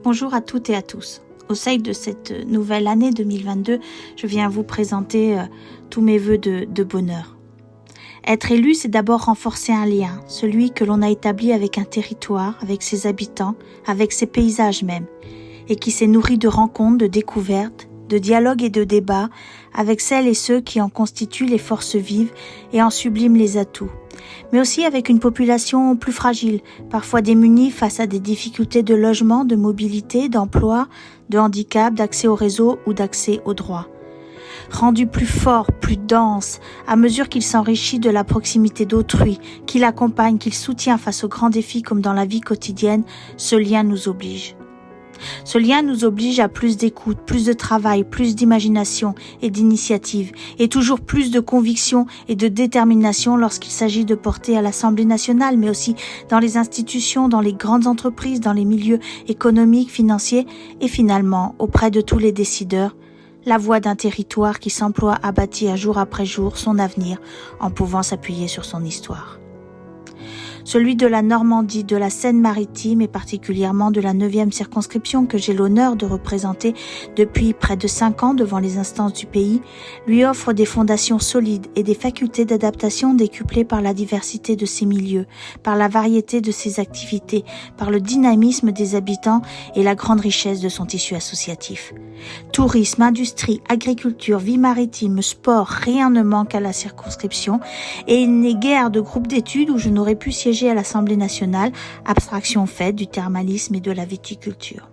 Bonjour à toutes et à tous. Au sein de cette nouvelle année 2022, je viens vous présenter tous mes vœux de bonheur. Être élu, c'est d'abord renforcer un lien, celui que l'on a établi avec un territoire, avec ses habitants, avec ses paysages même, et qui s'est nourri de rencontres, de découvertes, de dialogues et de débats avec celles et ceux qui en constituent les forces vives et en subliment les atouts, mais aussi avec une population plus fragile, parfois démunie face à des difficultés de logement, de mobilité, d'emploi, de handicap, d'accès au réseau ou d'accès aux droits. Rendu plus fort, plus dense, à mesure qu'il s'enrichit de la proximité d'autrui, qu'il accompagne, qu'il soutient face aux grands défis comme dans la vie quotidienne, ce lien nous oblige. Ce lien nous oblige à plus d'écoute, plus de travail, plus d'imagination et d'initiative, et toujours plus de conviction et de détermination lorsqu'il s'agit de porter à l'Assemblée nationale, mais aussi dans les institutions, dans les grandes entreprises, dans les milieux économiques, financiers, et finalement auprès de tous les décideurs, la voix d'un territoire qui s'emploie à bâtir jour après jour son avenir en pouvant s'appuyer sur son histoire. Celui de la Normandie, de la Seine-Maritime et particulièrement de la 9e circonscription que j'ai l'honneur de représenter depuis près de 5 ans devant les instances du pays, lui offre des fondations solides et des facultés d'adaptation décuplées par la diversité de ses milieux, par la variété de ses activités, par le dynamisme des habitants et la grande richesse de son tissu associatif. Tourisme, industrie, agriculture, vie maritime, sport, rien ne manque à la circonscription et il n'est guère de groupe d'études où je n'aurais pu siéger à l'Assemblée nationale, abstraction faite du thermalisme et de la viticulture.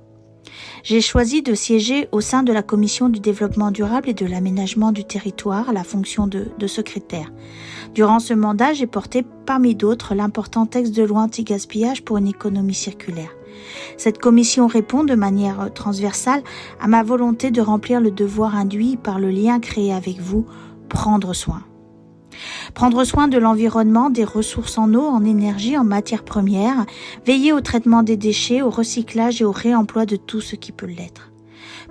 J'ai choisi de siéger au sein de la Commission du développement durable et de l'aménagement du territoire à la fonction de secrétaire. Durant ce mandat, j'ai porté parmi d'autres l'important texte de loi anti-gaspillage pour une économie circulaire. Cette commission répond de manière transversale à ma volonté de remplir le devoir induit par le lien créé avec vous, prendre soin. Prendre soin de l'environnement, des ressources en eau, en énergie, en matières premières, veiller au traitement des déchets, au recyclage et au réemploi de tout ce qui peut l'être.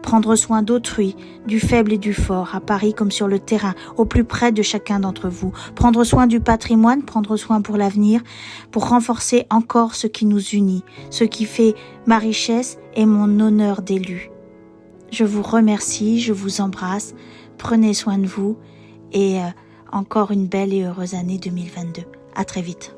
Prendre soin d'autrui, du faible et du fort, à Paris comme sur le terrain, au plus près de chacun d'entre vous. Prendre soin du patrimoine, prendre soin pour l'avenir, pour renforcer encore ce qui nous unit, ce qui fait ma richesse et mon honneur d'élu. Je vous remercie, je vous embrasse, prenez soin de vous et encore une belle et heureuse année 2022. À très vite.